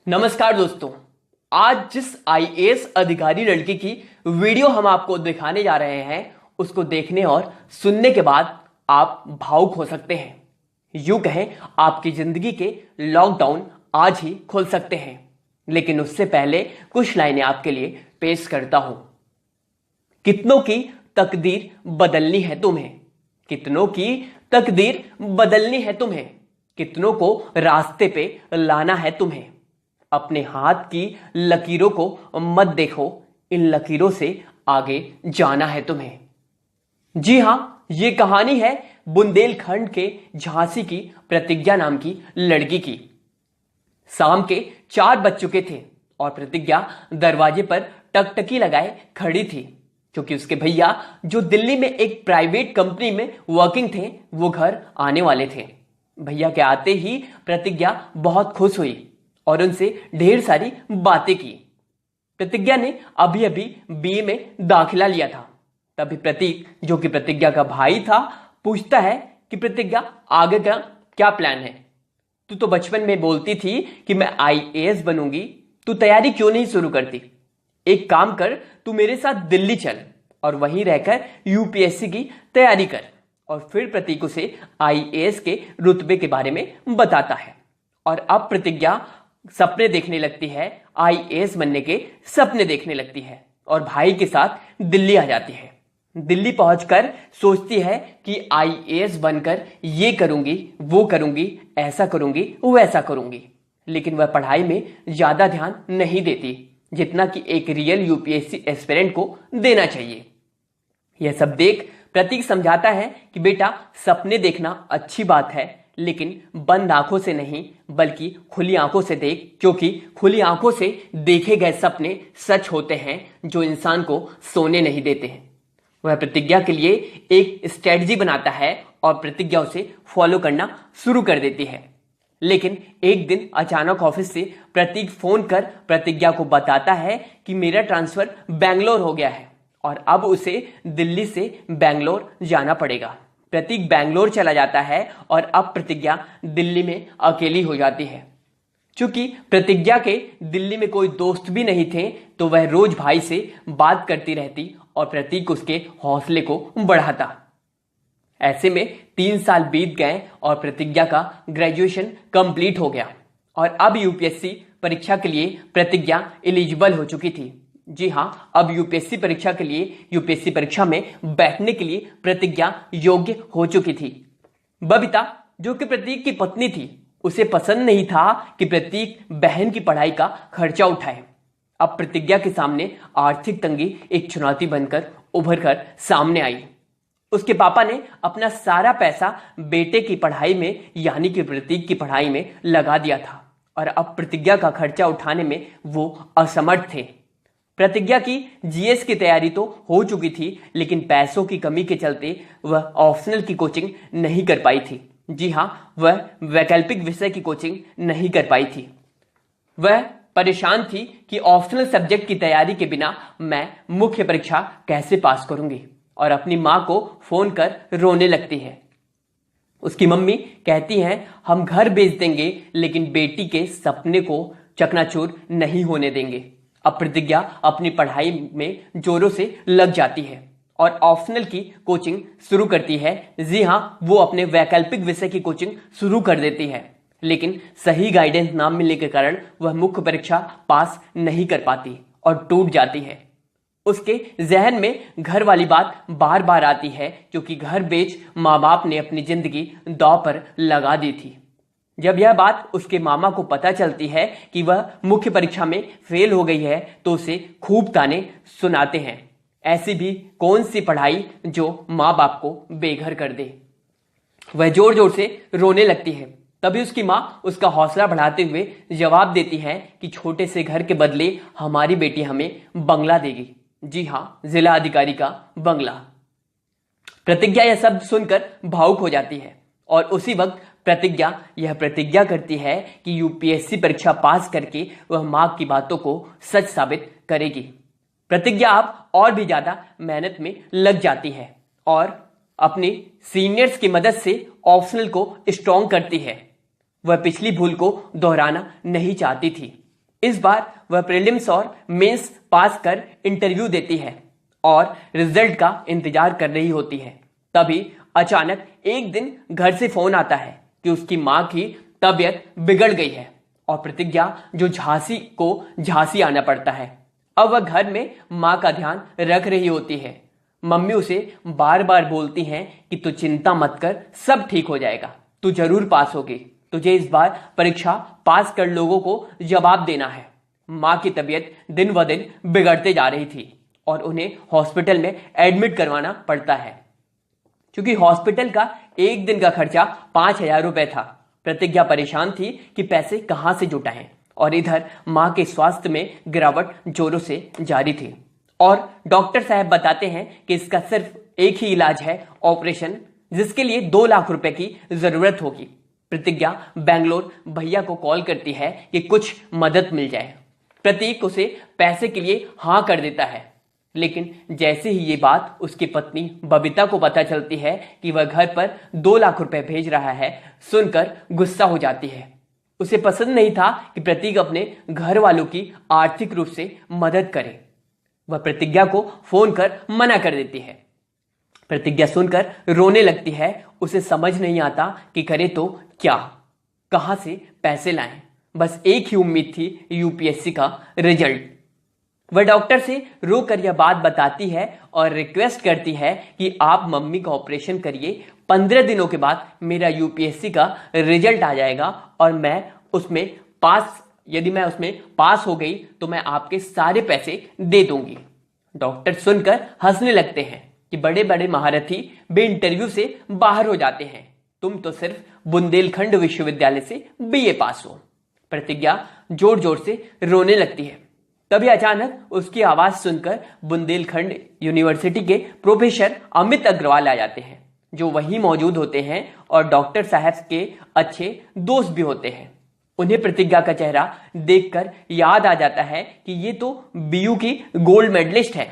नमस्कार दोस्तों। आज जिस आईएएस अधिकारी लड़की की वीडियो हम आपको दिखाने जा रहे हैं उसको देखने और सुनने के बाद आप भावुक हो सकते हैं। यूं कहें आपकी जिंदगी के लॉकडाउन आज ही खुल सकते हैं। लेकिन उससे पहले कुछ लाइनें आपके लिए पेश करता हूं। कितनों की तकदीर बदलनी है तुम्हें, कितनों की तकदीर बदलनी है तुम्हें, कितनों को रास्ते पे लाना है तुम्हें। अपने हाथ की लकीरों को मत देखो, इन लकीरों से आगे जाना है तुम्हें। जी हां, ये कहानी है बुंदेलखंड के झांसी की प्रतिज्ञा नाम की लड़की की। शाम के 4 बज चुके थे और प्रतिज्ञा दरवाजे पर टकटकी लगाए खड़ी थी, क्योंकि उसके भैया जो दिल्ली में एक प्राइवेट कंपनी में वर्किंग थे वो घर आने वाले थे। भैया के आते ही प्रतिज्ञा बहुत खुश हुई और उनसे ढेर सारी बातें की। प्रतिज्ञा ने अभी अभी बीए में दाखिला लिया था। तभी प्रतीक, जो कि प्रतिज्ञा का भाई था, पूछता है कि प्रतिज्ञा आगे का क्या प्लान है। तू तो बचपन में बोलती थी कि मैं आईएएस बनूंगी, तू तैयारी क्यों नहीं शुरू करती? एक काम कर, तू मेरे साथ दिल्ली चल और वहीं रहकर यूपीएससी की तैयारी कर। और फिर प्रतीक उसे आईएएस के रुतबे के बारे में बताता है। और अब प्रतिज्ञा सपने देखने लगती है, आईएएस बनने के सपने देखने लगती है और भाई के साथ दिल्ली आ जाती है। दिल्ली पहुंचकर सोचती है कि आईएएस बनकर ये करूंगी, वो करूंगी, ऐसा करूंगी, वैसा करूंगी। लेकिन वह पढ़ाई में ज्यादा ध्यान नहीं देती जितना कि एक रियल यूपीएससी एस्पिरेंट को देना चाहिए। यह सब देख प्रतीक समझाता है कि बेटा, सपने देखना अच्छी बात है, लेकिन बंद आंखों से नहीं बल्कि खुली आंखों से देख, क्योंकि खुली आंखों से देखे गए सपने सच होते हैं जो इंसान को सोने नहीं देते हैं। वह प्रतिज्ञा के लिए एक स्ट्रेटजी बनाता है और प्रतिज्ञा उसे फॉलो करना शुरू कर देती है। लेकिन एक दिन अचानक ऑफिस से प्रतीक फोन कर प्रतिज्ञा को बताता है कि मेरा ट्रांसफर बैंगलोर हो गया है और अब उसे दिल्ली से बैंगलोर जाना पड़ेगा। प्रतीक बैंगलोर चला जाता है और अब प्रतिज्ञा दिल्ली में अकेली हो जाती है। चूंकि प्रतिज्ञा के दिल्ली में कोई दोस्त भी नहीं थे तो वह रोज भाई से बात करती रहती और प्रतीक उसके हौसले को बढ़ाता। ऐसे में 3 साल बीत गए और प्रतिज्ञा का ग्रेजुएशन कंप्लीट हो गया और अब यूपीएससी परीक्षा के लिए प्रतिज्ञा एलिजिबल हो चुकी थी। जी हां, अब यूपीएससी परीक्षा के लिए यूपीएससी परीक्षा में बैठने के लिए प्रतिज्ञा योग्य हो चुकी थी। बबीता, जो कि प्रतीक की पत्नी थी, उसे पसंद नहीं था कि प्रतीक बहन की पढ़ाई का खर्चा उठाए। अब प्रतिज्ञा के सामने आर्थिक तंगी एक चुनौती बनकर उभर कर सामने आई। उसके पापा ने अपना सारा पैसा बेटे की पढ़ाई में यानी कि प्रतीक की पढ़ाई में लगा दिया था और अब प्रतिज्ञा का खर्चा उठाने में वो असमर्थ थे। प्रतिज्ञा की जीएस की तैयारी तो हो चुकी थी, लेकिन पैसों की कमी के चलते वह ऑप्शनल की कोचिंग नहीं कर पाई थी। जी हां, वह वैकल्पिक विषय की कोचिंग नहीं कर पाई थी। वह परेशान थी कि ऑप्शनल सब्जेक्ट की तैयारी के बिना मैं मुख्य परीक्षा कैसे पास करूंगी और अपनी मां को फोन कर रोने लगती है। उसकी मम्मी कहती हैं, हम घर बेच देंगे लेकिन बेटी के सपने को चकनाचूर नहीं होने देंगे। अब प्रतिज्ञा अपनी पढ़ाई में जोरों से लग जाती है और ऑप्शनल की कोचिंग शुरू करती है। जी हां, वो अपने वैकल्पिक विषय की कोचिंग शुरू कर देती है, लेकिन सही गाइडेंस ना मिलने के कारण वह मुख्य परीक्षा पास नहीं कर पाती और टूट जाती है। उसके जहन में घर वाली बात बार बार आती है, क्योंकि घर बेच माँ बाप ने अपनी जिंदगी दांव पर लगा दी थी। जब यह बात उसके मामा को पता चलती है कि वह मुख्य परीक्षा में फेल हो गई है तो उसे खूब ताने सुनाते हैं। ऐसी भी कौन सी पढ़ाई जो माँ बाप को बेघर कर दे। वह जोर जोर से रोने लगती है। तभी उसकी माँ उसका हौसला बढ़ाते हुए जवाब देती है कि छोटे से घर के बदले हमारी बेटी हमें बंगला देगी। जी हां, जिला अधिकारी का बंगला। प्रतिज्ञा यह शब्द सुनकर भावुक हो जाती है और उसी वक्त प्रतिज्ञा यह प्रतिज्ञा करती है कि यूपीएससी परीक्षा पास करके वह मां की बातों को सच साबित करेगी। प्रतिज्ञा अब और भी ज्यादा मेहनत में लग जाती है और अपने सीनियर्स की मदद से ऑप्शनल को स्ट्रॉन्ग करती है। वह पिछली भूल को दोहराना नहीं चाहती थी। इस बार वह प्रीलिम्स और मेंस पास कर इंटरव्यू देती है और रिजल्ट का इंतजार कर रही होती है। तभी अचानक एक दिन घर से फोन आता है कि उसकी मां की तबीयत बिगड़ गई है और प्रतिज्ञा जो झांसी आना पड़ता है। अब वह घर में मां का ध्यान रख रही होती है। मम्मी उसे बार बार बोलती हैं कि तू चिंता मत कर, सब ठीक हो जाएगा, तू जरूर पास होगी, तुझे इस बार परीक्षा पास कर लोगों को जवाब देना है। मां की तबीयत दिन ब दिन बिगड़ते जा रही थी और उन्हें हॉस्पिटल में एडमिट करवाना पड़ता है। क्योंकि हॉस्पिटल का एक दिन का खर्चा 5,000 रुपए था। प्रतिज्ञा परेशान थी कि पैसे कहां से जुटाएं और इधर मां के स्वास्थ्य में गिरावट जोरों से जारी थी और डॉक्टर साहब बताते हैं कि इसका सिर्फ एक ही इलाज है, ऑपरेशन, जिसके लिए 2 लाख रुपए की जरूरत होगी। प्रतिज्ञा बेंगलोर भैया को कॉल करती है कि कुछ मदद मिल जाए। प्रतीक उसे पैसे के लिए हां कर देता है, लेकिन जैसे ही ये बात उसकी पत्नी बबीता को पता चलती है कि वह घर पर 2 लाख रुपए भेज रहा है, सुनकर गुस्सा हो जाती है। उसे पसंद नहीं था कि प्रतीक अपने घर वालों की आर्थिक रूप से मदद करे। वह प्रतिज्ञा को फोन कर मना कर देती है। प्रतिज्ञा सुनकर रोने लगती है। उसे समझ नहीं आता कि करे तो क्या, कहां से पैसे लाएं। बस एक ही उम्मीद थी, यूपीएससी का रिजल्ट। वह डॉक्टर से रोकर यह बात बताती है और रिक्वेस्ट करती है कि आप मम्मी का ऑपरेशन करिए, 15 दिनों के बाद मेरा यूपीएससी का रिजल्ट आ जाएगा और यदि मैं उसमें पास हो गई तो मैं आपके सारे पैसे दे दूंगी। डॉक्टर सुनकर हंसने लगते हैं कि बड़े बड़े महारथी बे इंटरव्यू से बाहर हो जाते हैं, तुम तो सिर्फ बुंदेलखंड विश्वविद्यालय से बीए पास हो। प्रतिज्ञा जोर जोर से रोने लगती है। तभी अचानक उसकी आवाज सुनकर बुंदेलखंड यूनिवर्सिटी के प्रोफेसर अमित अग्रवाल आ जाते हैं, जो वहीं मौजूद होते हैं और डॉक्टर साहब के अच्छे दोस्त भी होते हैं। उन्हें प्रतिज्ञा का चेहरा देखकर याद आ जाता है कि ये तो बीयू की गोल्ड मेडलिस्ट है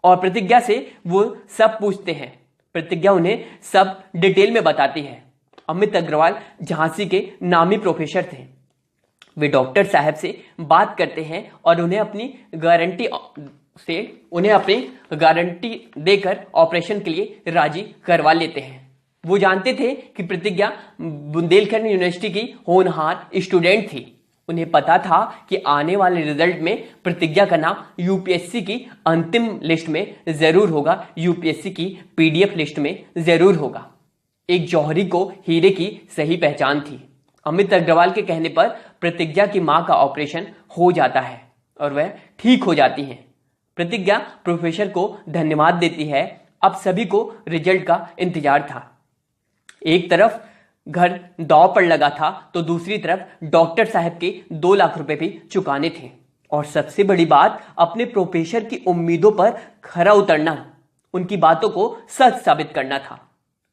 और प्रतिज्ञा से वो सब पूछते हैं। प्रतिज्ञा उन्हें सब डिटेल में बताती है। अमित अग्रवाल झांसी के नामी प्रोफेसर थे। वे डॉक्टर साहब से बात करते हैं और उन्हें अपनी गारंटी देकर ऑपरेशन के लिए राजी करवा लेते हैं। वो जानते थे कि प्रतिज्ञा बुंदेलखंड यूनिवर्सिटी की होनहार स्टूडेंट थी। उन्हें पता था कि आने वाले रिजल्ट में प्रतिज्ञा का नाम यूपीएससी की अंतिम लिस्ट में जरूर होगा, यूपीएससी की पीडीएफ लिस्ट में जरूर होगा। एक जौहरी को हीरे की सही पहचान थी। अमित अग्रवाल के कहने पर प्रतिज्ञा की मां का ऑपरेशन हो जाता है और वह ठीक हो जाती हैं। प्रतिज्ञा प्रोफेसर को धन्यवाद देती है। अब सभी को रिजल्ट का इंतजार था। एक तरफ घर दांव पर लगा था तो दूसरी तरफ डॉक्टर साहब के 2 लाख रुपए भी चुकाने थे और सबसे बड़ी बात, अपने प्रोफेसर की उम्मीदों पर खरा उतरना, उनकी बातों को सच साबित करना था।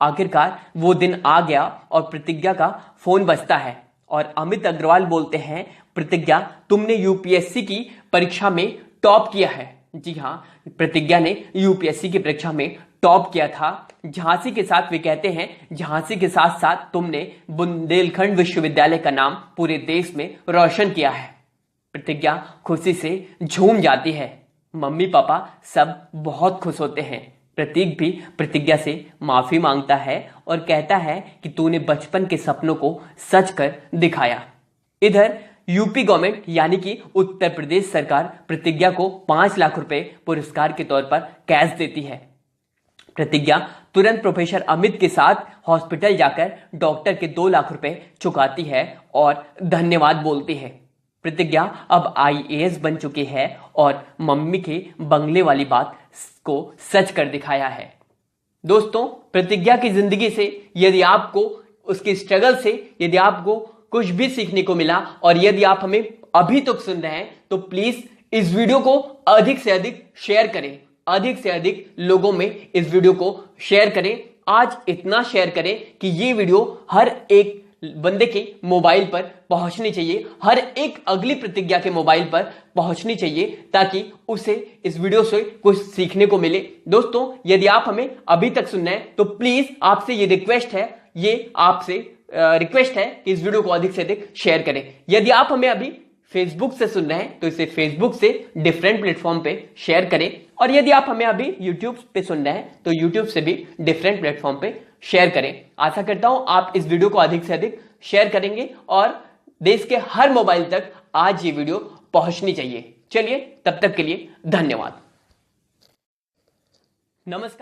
आखिरकार वो दिन आ गया और प्रतिज्ञा का फोन बजता है और अमित अग्रवाल बोलते हैं, प्रतिज्ञा तुमने यूपीएससी की परीक्षा में टॉप किया है। जी हाँ, प्रतिज्ञा ने यूपीएससी की परीक्षा में टॉप किया था। झांसी के साथ वे कहते हैं, झांसी के साथ साथ तुमने बुंदेलखंड विश्वविद्यालय का नाम पूरे देश में रोशन किया है। प्रतिज्ञा खुशी से झूम जाती है। मम्मी पापा सब बहुत खुश होते हैं। प्रतीक भी प्रतिज्ञा से माफी मांगता है और कहता है कि तूने बचपन के सपनों को सच कर दिखाया। इधर यूपी गवर्नमेंट यानी कि उत्तर प्रदेश सरकार प्रतिज्ञा को 5 लाख रुपए पुरस्कार के तौर पर कैश देती है। प्रतिज्ञा तुरंत प्रोफेसर अमित के साथ हॉस्पिटल जाकर डॉक्टर के 2 लाख रुपए चुकाती है और धन्यवाद बोलती है। प्रतिज्ञा अब आईएएस बन चुकी है और मम्मी के बंगले वाली बात को सच कर दिखाया है। दोस्तों, प्रतिज्ञा की जिंदगी से यदि आपको, उसकी स्ट्रगल से यदि आपको कुछ भी सीखने को मिला और यदि आप हमें अभी तक सुन रहे हैं तो प्लीज इस वीडियो को अधिक से अधिक शेयर करें, अधिक से अधिक लोगों में इस वीडियो को शेयर करें। आज इतना शेयर करें कि ये वीडियो हर एक बंदे के मोबाइल पर पहुंचनी चाहिए, हर एक अगली प्रतिज्ञा के मोबाइल पर पहुंचनी चाहिए, ताकि उसे इस वीडियो से कुछ सीखने को मिले। दोस्तों, यदि आप हमें अभी तक सुन रहे हैं तो प्लीज आपसे ये रिक्वेस्ट है कि इस वीडियो को अधिक से अधिक शेयर करें। यदि आप हमें अभी फेसबुक से सुन रहे हैं तो इसे फेसबुक से डिफरेंट प्लेटफॉर्म पे शेयर करें, और यदि आप हमें अभी यूट्यूब पे सुन रहे हैं तो यूट्यूब से भी डिफरेंट प्लेटफॉर्म पे शेयर करें। आशा करता हूं आप इस वीडियो को अधिक से अधिक शेयर करेंगे और देश के हर मोबाइल तक आज ये वीडियो पहुंचनी चाहिए। चलिए, तब तक के लिए धन्यवाद। नमस्कार।